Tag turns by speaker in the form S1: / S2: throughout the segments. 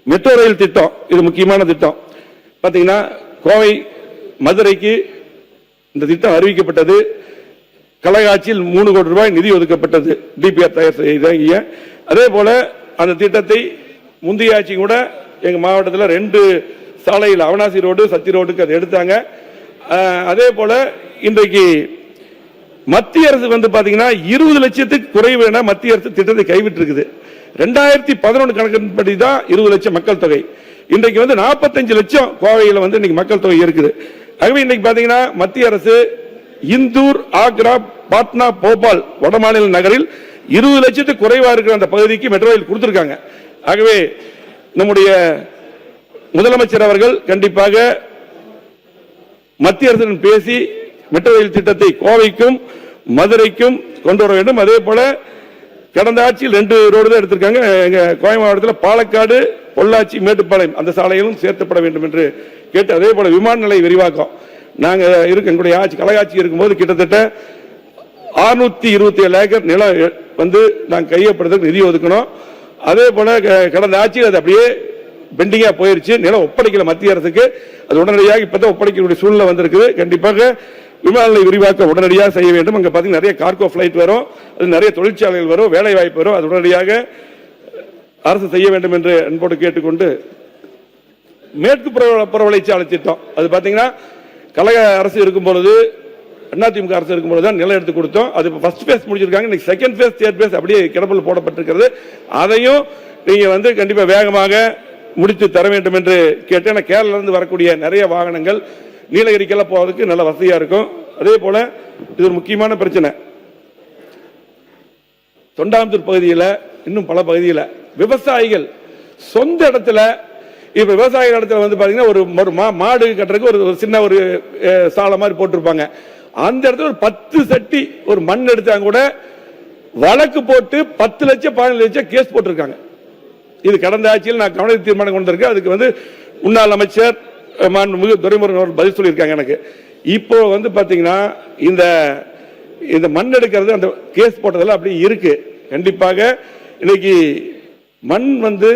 S1: Metro rail திட்டம் இது முக்கியமான திட்டம். பார்த்தீங்கன்னா கோவை மதுரைக்கு இந்த திட்டம் அறிவிக்கப்பட்டது. கழக ஆட்சியில் 3 கோடி ரூபாய் நிதி ஒதுக்கப்பட்டது டிபிஆர் தயார் செய்ய. அதே போல அந்த திட்டத்தை முந்தைய ஆட்சி கூட எங்க மாவட்டத்தில் 2 சாலையில் அவனாசி ரோடு சத்தி ரோடுக்கு அதை எடுத்தாங்க. அதே போல இன்றைக்கு மத்திய அரசு வந்து பாத்தீங்கன்னா 20 லட்சத்துக்கு குறைவு என மத்திய அரசு திட்டத்தை கைவிட்டு இருக்குது. 2011 கணக்கின்படி தான் 20 லட்சம் மக்கள் தொகை. இன்றைக்கு வந்து 45 லட்சம் கோவையில் வந்து இன்னைக்கு மக்கள் தொகை இருக்குது. ஆகவே இன்னைக்கு பாத்தீங்கன்னா மத்திய அரசு இந்தூர், ஆக்ரா, பாட்னா, போபால் வடமாநில நகரில் 20 லட்சத்துக்கு குறைவா இருக்கிற அந்த பகுதிக்கு மெட்ரோ ரயில் கொடுத்திருக்காங்க. ஆகவே நம்முடைய முதலமைச்சர் அவர்கள் கண்டிப்பாக மத்திய அரசுடன் பேசி மெட்ரோ ரயில் திட்டத்தை கோவைக்கும் மதுரைக்கும் கொண்டு வர வேண்டும். அதே போல கடந்த ஆட்சியில் 2 ரோடு தான் எடுத்திருக்காங்க. எங்க கோவை மாவட்டத்தில் பாலக்காடு, பொள்ளாச்சி, மேட்டுப்பாளையம் அந்த சாலைகளும் சேர்க்கப்பட வேண்டும் என்று கேட்டு, அதே போல விமான நிலைய விரிவாக்கம் நாங்க எங்களுடைய ஆட்சி கழகாட்சி இருக்கும்போது கிட்டத்தட்ட 627 ஏக்கர் நிலம் வந்து நாங்கள் கையப்படுறதுக்கு நிதி ஒதுக்கணும். அதே போல கடந்த ஆட்சியில் அது அப்படியே பெண்டிங்கா போயிருச்சு. நிலம் ஒப்படைக்கல மத்திய அரசுக்கு. அது உடனடியாக இப்பதான் ஒப்படைக்கக்கூடிய சூழ்நிலை வந்திருக்குது. கண்டிப்பாக விமான நிலைய விரிவாக்கம் உடனடியாக செய்ய வேண்டும். அங்க பாத்தீங்கன்னா நிறைய கார்கோ பிளைட் வரும், அது நிறைய தொழிற்சாலைகள் வரும், வேலை வாய்ப்பு வரும். அது உடனடியாக அரசு செய்ய வேண்டும் என்று அன்போடு கேட்டுக்கொண்டு, மேற்கு புறவழிச்சாலை திட்டம் அது பாத்தீங்கன்னா கழக அரசு இருக்கும் பொழுது, அதிமுக அரசு இருக்கும் பொழுது தான் நிலம் எடுத்து கொடுத்தோம். அது ஃபர்ஸ்ட் பேஸ் முடிச்சிருக்காங்க. இன்னைக்கு செகண்ட் பேஸ், தேர்ட் பேஸ் அப்படியே கிடப்பில் போடப்பட்டிருக்கிறது. அதையும் நீங்க வந்து கண்டிப்பா வேகமாக முடித்து தர வேண்டும் என்று கேட்டேன். கேரளா இருந்து வரக்கூடிய நிறைய வாகனங்கள் நீலகிரிக்கெல்லாம் போவதற்கு நல்ல வசதியா இருக்கும். அதே போல இது ஒரு முக்கியமான பிரச்சனை. தொண்டாமுத்தூர் பகுதியில் இன்னும் பல பகுதியில் விவசாயிகள் சொந்த இடத்துல, இப்ப விவசாயிகள் இடத்துல வந்து பாத்தீங்கன்னா ஒரு மாடு கட்டுறதுக்கு ஒரு சின்ன ஒரு சாலை மாதிரி போட்டிருப்பாங்க. அந்த இடத்துல ஒரு 10 சட்டி ஒரு மண் எடுத்தாங்க கூட வழக்கு போட்டு 10 லட்சம் 15 லட்சம் கேஸ் போட்டிருக்காங்க. இது கடந்த ஆட்சியில் நான் கவன தீர்மானம் கொண்டு இருக்கேன். அதுக்கு வந்து முன்னாள் அமைச்சர் மாண்புமிகு துரைமுருகன் அவர்கள் பதில் சொல்லியிருக்காங்க எனக்கு. இப்போ வந்து பாத்தீங்கன்னா இந்த மண் எடுக்கிறது அந்த கேஸ் போட்டதெல்லாம் அப்படி இருக்கு. கண்டிப்பாக இன்னைக்கு மண் வந்து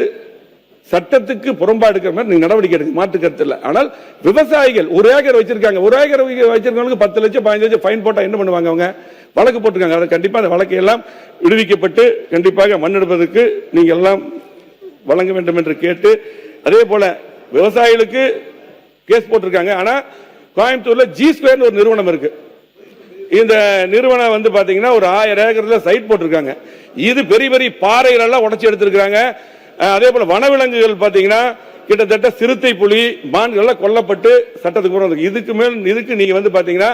S1: சட்டத்துக்கு புறம்பா எடுக்கிற மாதிரி நீங்க நடவடிக்கை எடுக்க மாற்று கருத்து இல்லை. ஆனால் விவசாயிகள் 1 ஏக்கர் வச்சிருக்காங்க. 1 ஏக்கர் வச்சிருக்கவங்களுக்கு 10 லட்சம் 15 லட்சம் ஃபைன் போட்டா என்ன பண்ணுவாங்க? அவங்க வழக்கு போட்டிருக்காங்க. அது கண்டிப்பா அந்த வழக்கு எல்லாம் விடுவிக்கப்பட்டு கண்டிப்பாக மண் எடுப்பதற்கு நீங்க எல்லாம் வழங்க வேண்டும் என்று கேட்டு, அதே போல விவசாயிகளுக்கு கேஸ் போட்டிருக்காங்க. ஆனா கோயம்புத்தூர்ல ஜி ஸ்கொயர் ஒரு நிறுவனம் இருக்கு. இந்த நிறுவனம் வந்து பாத்தீங்கன்னா ஒரு 1000 ஏக்கர்ல சைட் போட்டிருக்காங்க. இது பெரிய பெரிய பாறைகள் எல்லாம் உடைச்சு எடுத்திருக்காங்க. அதே போல வனவிலங்குகள் பாத்தீங்கன்னா கிட்டத்தட்ட சிறுத்தை, புலி, மான்கள் எல்லாம் கொல்லப்பட்டு சட்டத்துக்கு புறம். இதுக்கு நீங்க வந்து பாத்தீங்கன்னா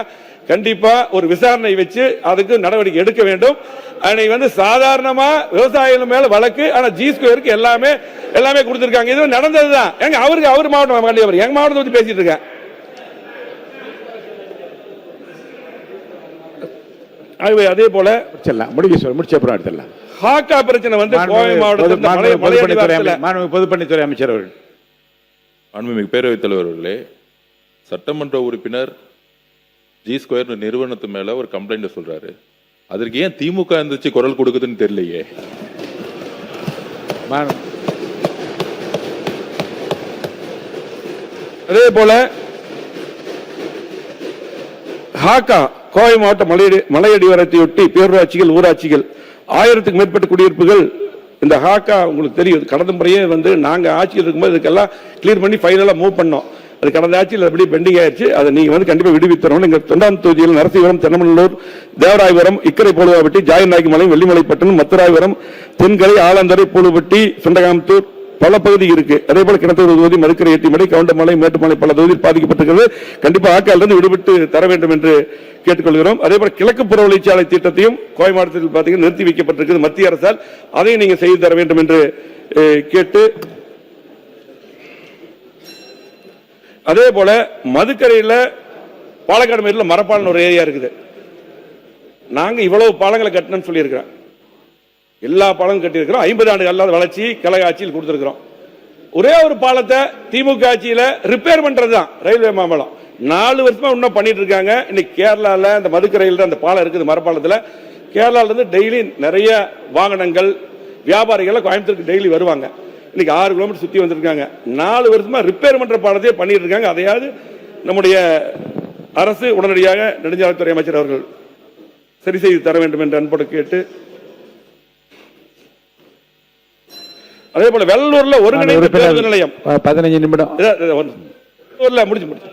S1: கண்டிப்பா ஒரு விசாரணை வச்சு அதுக்கு நடவடிக்கை எடுக்க வேண்டும். அன்னைக்கு வந்து சாதாரணமா விவசாயிகள் மேல வழக்கு, ஆனா ஜி ஸ்கொயருக்கு எல்லாமே கொடுத்திருக்காங்க. இது நடந்ததுதான். எங்க அவர் மாவட்டம் கண்டிப்பா எங்க மாவட்டத்தை பத்தி பேசிட்டு இருக்கேன். அதே போல முடிச்ச ஹாக்கா பிரச்சனை வந்து கோவை மாவட்டத்தில்
S2: பொதுப்பணித்துறை அமைச்சர் அவர்கள்,
S3: மாண்புமிகு பேரவைத் தலைவர் அவர்களே, சட்டமன்ற உறுப்பினர் ஜி ஸ்கொயர் நிறுவனத்து மேல ஒரு கம்ப்ளைண்ட் சொல்றாரு. அதற்கு ஏன் திமுக இருந்துச்சு குரல் கொடுக்குதுன்னு தெரியலையே.
S1: அதே போல ஹாக்கா கோவை மாவட்ட மலையடிவாரத்தையொட்டி பேரூராட்சிகள், ஊராட்சிகள் 1000க்கும் மேற்பட்ட குடியிருப்புகள் இந்த ஹாக்கா உங்களுக்கு தெரியும். கடந்த முறையே வந்து நாங்க ஆட்சியில் இருக்கும்போது இதுக்கெல்லாம் கிளியர் பண்ணி ஃபைனலா மூவ் பண்ணோம். அது கடந்த ஆட்சியில் அப்படியே பெண்டிங் ஆயிடுச்சு. அதை நீங்க வந்து கண்டிப்பா விடுவித்தரணும். எங்க தொண்டாம் தொகுதியில் நரசிவரம், தென்னமல்லூர், தேவராயபுரம், இக்கரை, போலுவாப்பட்டி, ஜாயநாயக்கமலை, வெள்ளிமலைப்பட்டினம், மத்துராயபுரம், தென்கரை, ஆலந்தரை, பூலுப்பட்டி, சுண்டகாமத்தூர் பல பகுதி இருக்கு. அதே போல கிணத்தூர் தொகுதி, மதுக்கரை, எட்டிமலை, கவுண்டமலை, மேட்டுமலை பல தொகுதியில் பாதிக்கப்பட்டிருக்கிறது. கண்டிப்பா ஆக்காலிருந்து விடுபட்டு தர வேண்டும் என்று கேட்டுக்கொள்கிறோம். அதே போல கிழக்கு புறவழிச்சாலை திட்டத்தையும் கோவை மாவட்டத்தில் பாத்தீங்கன்னா நிறுத்தி வைக்கப்பட்டிருக்கிறது மத்திய அரசால். அதையும் நீங்க செய்து தர வேண்டும் என்று கேட்டு, அதே போல மதுக்கரையில் பாலக்காடு மேல மரப்பாலம் ஒரு ஏரியா இருக்குது. நாங்க இவ்வளவு பாலங்களை கட்டணும்னு சொல்லி இருக்கிறோம். எல்லா பாலங்களும் கட்டி இருக்கிறோம். 50 ஆண்டு கால வளர்ச்சி கழக ஆட்சியில் கொடுத்திருக்கிறோம். ஒரே ஒரு பாலத்தை திமுக ஆட்சியில ரிப்பேர் பண்றதுதான் ரயில்வே மாமலம். 4 வருஷமா இன்னும் பண்ணிட்டு இருக்காங்க. இன்னைக்கு கேரளால அந்த மதுக்கரையில் அந்த பாலம் இருக்குது. மரப்பாலத்தில் கேரளால இருந்து டெய்லி நிறைய வாகனங்கள், வியாபாரிகள் கோயம்புத்தூருக்கு டெய்லி வருவாங்க. இன்னைக்கு 6 கிலோமீட்டர் சுத்தி வந்திருக்காங்க. 4 வருஷமா ரிப்பேர் பண்ற பாடத்தையே பண்ணிட்டு இருக்காங்க. அதையாவது நம்முடைய அரசு உடனடியாக நெடுஞ்சாலைத்துறை அமைச்சர் அவர்கள் சரி செய்து தர வேண்டும் என்று அன்போடு கேட்டு, அதே போல வெள்ளூர்ல ஒருங்கிணைந்த பேருந்து நிலையம்
S2: 15 நிமிடம்
S1: முடிச்சு